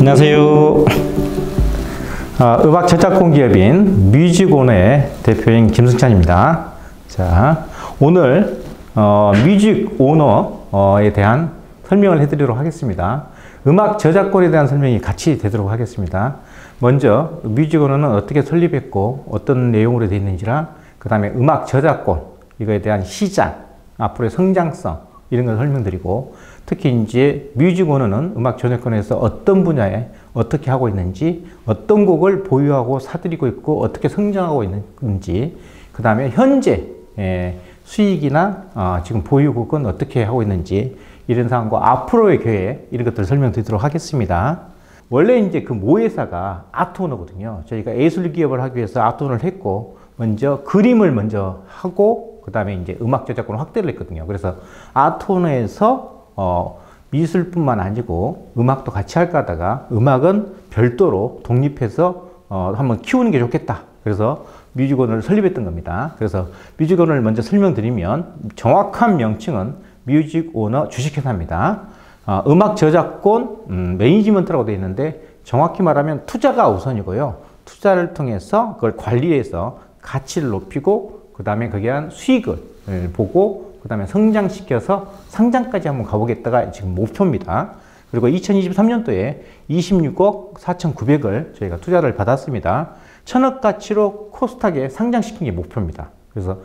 안녕하세요. 음악 저작권 기업인 뮤직오너의 대표인 김승찬입니다. 자, 오늘 뮤직오너에 대한 설명을 해드리도록 하겠습니다. 음악 저작권에 대한 설명이 같이 되도록 하겠습니다. 먼저 뮤직오너는 어떻게 설립했고 어떤 내용으로 되어 있는지랑 그 다음에 음악 저작권 이거에 대한 시장, 앞으로의 성장성 이런 걸 설명드리고, 특히 이제 뮤직오너는 음악 저작권에서 어떤 분야에 어떻게 하고 있는지, 어떤 곡을 보유하고 사들이고 있고 어떻게 성장하고 있는지, 그 다음에 현재 수익이나 지금 보유국은 어떻게 하고 있는지, 이런 사항과 앞으로의 계획 이런 것들을 설명드리도록 하겠습니다. 원래 이제 그 모회사가 아트오너거든요. 저희가 예술 기업을 하기 위해서 아트오너를 했고, 먼저 그림을 먼저 하고 그 다음에 이제 음악 저작권을 확대를 했거든요. 그래서 아트오너에서 미술뿐만 아니고 음악도 같이 할까 하다가 음악은 별도로 독립해서 한번 키우는 게 좋겠다. 그래서 뮤직오너를 설립했던 겁니다. 그래서 뮤직오너를 먼저 설명드리면, 정확한 명칭은 뮤직오너 주식회사입니다. 음악 저작권 매니지먼트라고 되어 있는데, 정확히 말하면 투자가 우선이고요. 투자를 통해서 그걸 관리해서 가치를 높이고, 그 다음에 거기에 대한 수익을 보고, 그 다음에 성장시켜서 상장까지 한번 가보겠다가 지금 목표입니다. 그리고 2023년도에 26억 4,900을 저희가 투자를 받았습니다. 1,000억 가치로 코스닥에 상장시킨 게 목표입니다. 그래서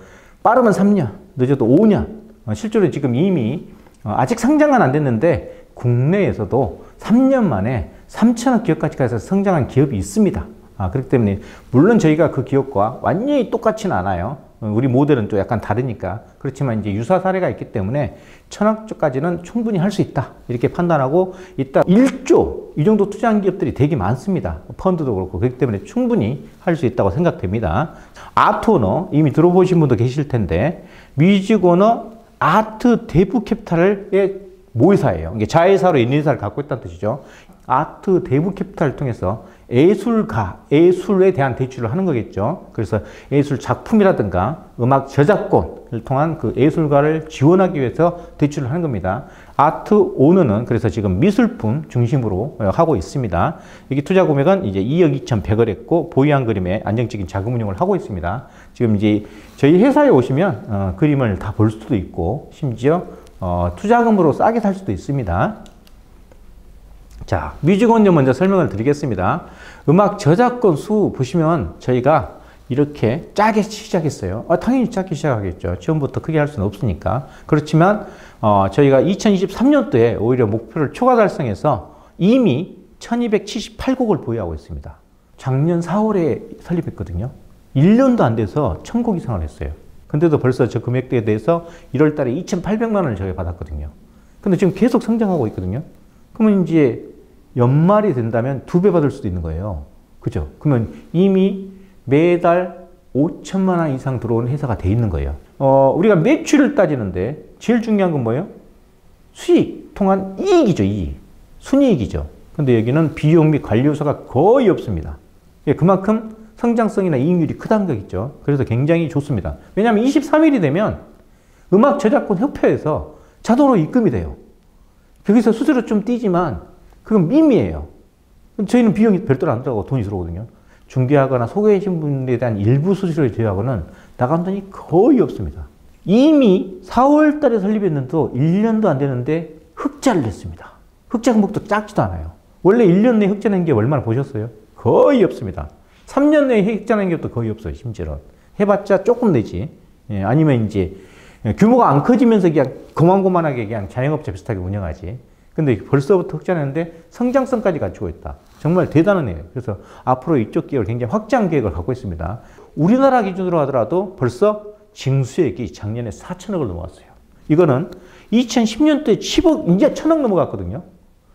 빠르면 3년, 늦어도 5년. 실제로 지금 이미 아직 상장은 안 됐는데 국내에서도 3년 만에 3,000억 기업까지 가서 성장한 기업이 있습니다. 그렇기 때문에 물론 저희가 그 기업과 완전히 똑같지는 않아요. 우리 모델은 또 약간 다르니까. 그렇지만 이제 유사 사례가 있기 때문에 1,000억까지는 충분히 할 수 있다, 이렇게 판단하고 있다. 1조 이 정도 투자한 기업들이 되게 많습니다. 펀드도 그렇고. 그렇기 때문에 충분히 할 수 있다고 생각됩니다. 아트오너 이미 들어보신 분도 계실 텐데, 뮤직오너 아트 대부 캐피탈의 모회사예요. 이게 자회사로 인회사를 갖고 있다는 뜻이죠. 아트 대부 캐피탈을 통해서 예술에 대한 대출을 하는 거겠죠. 그래서 예술 작품이라든가 음악 저작권을 통한 그 예술가를 지원하기 위해서 대출을 하는 겁니다. 아트오너는 그래서 지금 미술품 중심으로 하고 있습니다. 여기 투자 금액은 이제 2억 2,100을 했고, 보유한 그림에 안정적인 자금 운용을 하고 있습니다. 지금 이제 저희 회사에 오시면 그림을 다 볼 수도 있고, 심지어 투자금으로 싸게 살 수도 있습니다. 자, 뮤직오너 먼저 설명을 드리겠습니다. 음악 저작권 수 보시면 저희가 이렇게 짜게 시작했어요. 당연히 작게 시작하겠죠. 처음부터 크게 할 수는 없으니까. 그렇지만 저희가 2023년도에 오히려 목표를 초과 달성해서 이미 1278곡을 보유하고 있습니다. 작년 4월에 설립했거든요. 1년도 안 돼서 1000곡 이상을 했어요. 근데도 벌써 저 금액대에 대해서 1월 달에 2,800만 원을 저희가 받았거든요. 근데 지금 계속 성장하고 있거든요. 그러면 이제 연말이 된다면 2배 받을 수도 있는 거예요. 그죠? 그러면 이미 매달 5천만 원 이상 들어오는 회사가 돼 있는 거예요. 우리가 매출을 따지는데 제일 중요한 건 뭐예요? 수익, 통한 이익이죠, 이익. 순이익이죠. 근데 여기는 비용 및 관리 요소가 거의 없습니다. 그만큼 성장성이나 이익률이 크다는 거겠죠. 그래서 굉장히 좋습니다. 왜냐하면 23일이 되면 음악 저작권 협회에서 자동으로 입금이 돼요. 거기서 수수료 좀 띄지만 그건 미미해요. 저희는 비용이 별도로 안 들어가고 돈이 들어오거든요. 중개하거나 소개해주신 분에 대한 일부 수수료를 제외하고는 나간 돈이 거의 없습니다. 이미 4월 달에 설립했는데도 1년도 안 되는데 흑자를 냈습니다. 흑자 금액도 작지도 않아요. 원래 1년 내에 흑자 낸 게 얼마나 보셨어요? 거의 없습니다. 3년 내에 흑자 낸 것도 거의 없어요. 심지어는. 해봤자 조금 내지. 아니면 이제 규모가 안 커지면서 그냥 고만고만하게 그냥 자영업자 비슷하게 운영하지. 근데 벌써부터 흑자 내는데 성장성까지 갖추고 있다. 정말 대단한 애예요. 그래서 앞으로 이쪽 기업을 굉장히 확장 계획을 갖고 있습니다. 우리나라 기준으로 하더라도 벌써 징수액이 작년에 4천억을 넘어갔어요. 이거는 2010년도에 10억, 이제 1,000억 넘어갔거든요.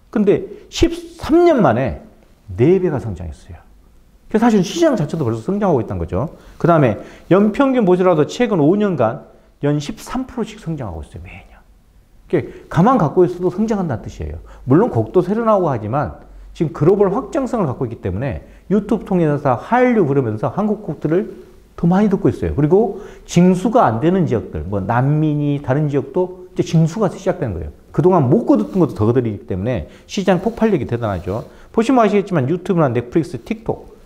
근데 13년 만에 4배가 성장했어요. 그래서 사실 시장 자체도 벌써 성장하고 있다는 거죠. 그 다음에 연평균 보더라도 최근 5년간 연 13%씩 성장하고 있어요, 매년. 가만 갖고 있어도 성장한다는 뜻이에요. 물론 곡도 새로 나오고 하지만 지금 글로벌 확장성을 갖고 있기 때문에 유튜브 통해서 한류 그러면서 한국 곡들을 더 많이 듣고 있어요. 그리고 징수가 안 되는 지역들, 뭐 난민이 다른 지역도 이제 징수가 시작되는 거예요. 그동안 못 거뒀던 것도 더 거들이기 때문에 시장 폭발력이 대단하죠. 보시면 아시겠지만 유튜브나 넷플릭스, 틱톡.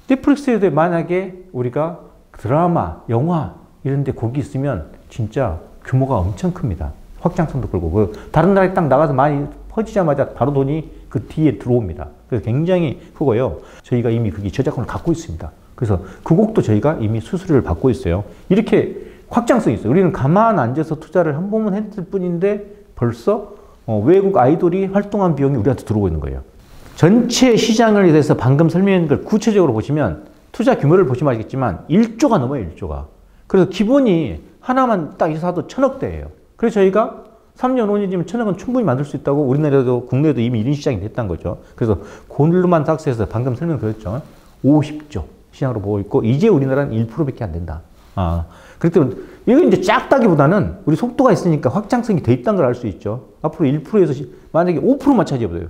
넷플릭스에도 만약에 우리가 드라마, 영화 이런 데 곡이 있으면 진짜 규모가 엄청 큽니다. 확장성도 크고 다른 나라에 딱 나가서 많이 퍼지자마자 바로 돈이 그 뒤에 들어옵니다. 그래서 굉장히 크고요. 저희가 이미 그게 저작권을 갖고 있습니다. 그래서 그 곡도 저희가 이미 수수료를 받고 있어요. 이렇게 확장성이 있어요. 우리는 가만 앉아서 투자를 한 번만 했을 뿐인데 벌써 외국 아이돌이 활동한 비용이 우리한테 들어오고 있는 거예요. 전체 시장을 대해서 방금 설명한 걸 구체적으로 보시면 투자 규모를 보시면 알겠지만 1조가 넘어요. 1조가. 그래서 기본이 하나만 딱 사도 1000억대예요. 그래서 저희가 3년, 5년 뒤면 1000억은 충분히 만들 수 있다고 우리나라도 국내에도 이미 이런 시장이 됐다는 거죠. 그래서 그걸로만 닥스해서 방금 설명드렸죠. 50조 시장으로 보고 있고 이제 우리나라는 1%밖에 안 된다. 그렇기 때문에 이건 이제 작다기보다는 우리 속도가 있으니까 확장성이 돼 있다는 걸 알 수 있죠. 앞으로 1%에서 만약에 5%만 차지해보세요.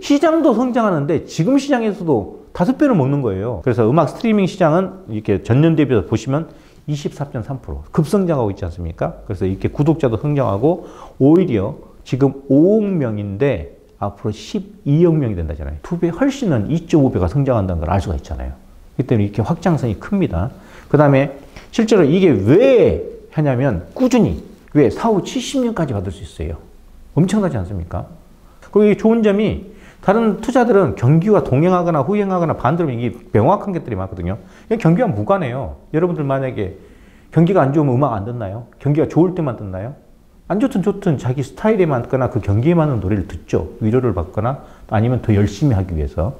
시장도 성장하는데 지금 시장에서도 5배를 먹는 거예요. 그래서 음악 스트리밍 시장은 이렇게 전년 대비해서 보시면 24.3% 급성장하고 있지 않습니까? 그래서 이렇게 구독자도 성장하고 오히려 지금 5억 명인데 앞으로 12억 명이 된다잖아요. 2배 훨씬은 2.5배가 성장한다는 걸 알 수가 있잖아요. 그렇기 때문에 이렇게 확장성이 큽니다. 그 다음에 실제로 이게 왜 하냐면 꾸준히 왜 4, 5, 70년까지 받을 수 있어요. 엄청나지 않습니까? 그리고 이게 좋은 점이 다른 투자들은 경기와 동행하거나 후행하거나 반대로 이게 명확한 것들이 많거든요. 경기와 무관해요. 여러분들 만약에 경기가 안 좋으면 음악 안 듣나요? 경기가 좋을 때만 듣나요? 안 좋든 자기 스타일에 맞거나 그 경기에 맞는 노래를 듣죠. 위로를 받거나 아니면 더 열심히 하기 위해서.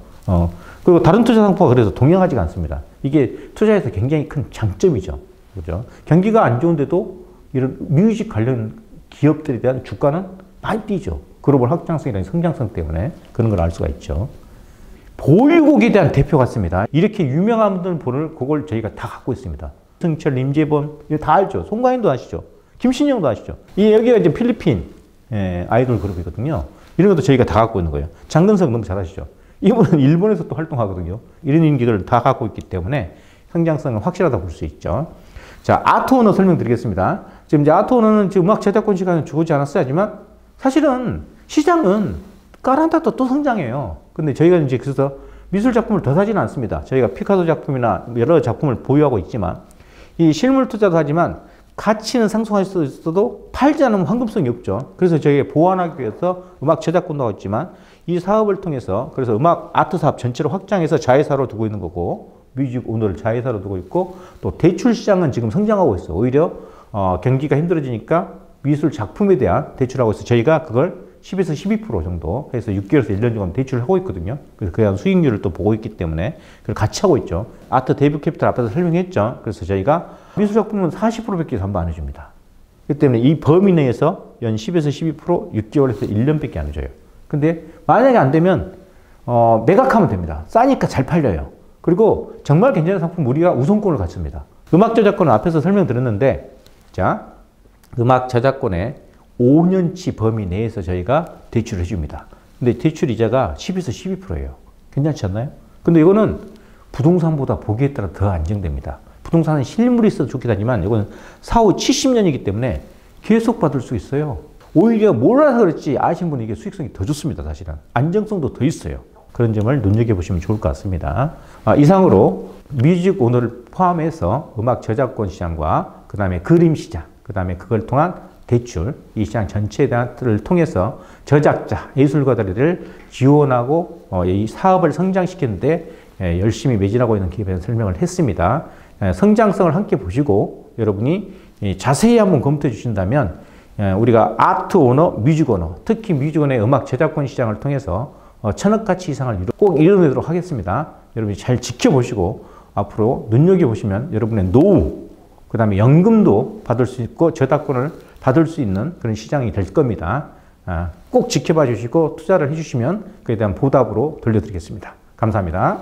그리고 다른 투자 상품과 그래서 동행하지가 않습니다. 이게 투자에서 굉장히 큰 장점이죠. 그죠? 경기가 안 좋은데도 이런 뮤직 관련 기업들에 대한 주가는 많이 뛰죠. 글로벌 확장성이라는 성장성 때문에 그런 걸 알 수가 있죠. 보유곡에 대한 대표 같습니다. 이렇게 유명한 분들 보는 곡을 저희가 다 갖고 있습니다. 승철, 임재범, 이거 다 알죠. 송가인도 아시죠. 김신영도 아시죠. 여기가 이제 필리핀 아이돌 그룹이거든요. 이런 것도 저희가 다 갖고 있는 거예요. 장근석 너무 잘 아시죠. 이분은 일본에서 또 활동하거든요. 이런 인기를 다 갖고 있기 때문에 성장성은 확실하다 볼 수 있죠. 자, 아트오너 설명드리겠습니다. 지금 이제 아트오너는 지금 음악 저작권 시간은 주어지지 않았어요. 하지만 사실은 시장은 까란다도 또 성장해요. 근데 저희가 이제 그래서 미술 작품을 더 사지는 않습니다. 저희가 피카소 작품이나 여러 작품을 보유하고 있지만 이 실물 투자도 하지만 가치는 상승할 수 있어도 팔지 않으면 황금성이 없죠. 그래서 저희가 보완하기 위해서 음악 저작권도 하고 있지만 이 사업을 통해서 그래서 음악 아트 사업 전체를 확장해서 자회사로 두고 있는 거고 뮤직 오너를 자회사로 두고 있고 또 대출 시장은 지금 성장하고 있어요. 오히려 경기가 힘들어지니까 미술 작품에 대한 대출하고 있어요. 저희가 그걸 10에서 12% 정도 해서 6개월에서 1년 정도 대출을 하고 있거든요. 그래서 그에 대한 수익률을 또 보고 있기 때문에 그걸 같이 하고 있죠. 아트 데뷔 캐피탈 앞에서 설명했죠. 그래서 저희가 미술 작품은 40%밖에 담보 안 해줍니다. 그렇기 때문에 이 범위 내에서 연 10에서 12% 6개월에서 1년밖에 안 해줘요. 근데 만약에 안 되면 매각하면 됩니다. 싸니까 잘 팔려요. 그리고 정말 괜찮은 상품 우리가 우선권을 갖습니다. 음악 저작권은 앞에서 설명드렸는데 자, 음악 저작권의 5년치 범위 내에서 저희가 대출을 해줍니다. 근데 대출 이자가 10에서 12%예요. 괜찮지 않나요? 근데 이거는 부동산보다 보기에 따라 더 안정됩니다. 부동산은 실물이 있어도 좋긴 하지만 이거는 4, 5, 70년이기 때문에 계속 받을 수 있어요. 오히려 몰라서 그렇지 아시는 분은 이게 수익성이 더 좋습니다. 사실은. 안정성도 더 있어요. 그런 점을 눈여겨보시면 좋을 것 같습니다. 이상으로 뮤직 오너를 포함해서 음악 저작권 시장과 그 다음에 그림 시장, 그 다음에 그걸 통한 대출, 이 시장 전체를 통해서 저작자, 예술가들을 지원하고 이 사업을 성장시키는데 열심히 매진하고 있는 기업에 대한 설명을 했습니다. 성장성을 함께 보시고 여러분이 자세히 한번 검토해 주신다면 우리가 아트 오너, 뮤직 오너, 특히 뮤직 오너의 음악 저작권 시장을 통해서 1000억 가치 이상을 꼭 이뤄내도록 하겠습니다. 여러분이 잘 지켜보시고 앞으로 눈여겨보시면 여러분의 노후, 그 다음에 연금도 받을 수 있고 저작권을 받을 수 있는 그런 시장이 될 겁니다. 꼭 지켜봐 주시고 투자를 해주시면 그에 대한 보답으로 돌려드리겠습니다. 감사합니다.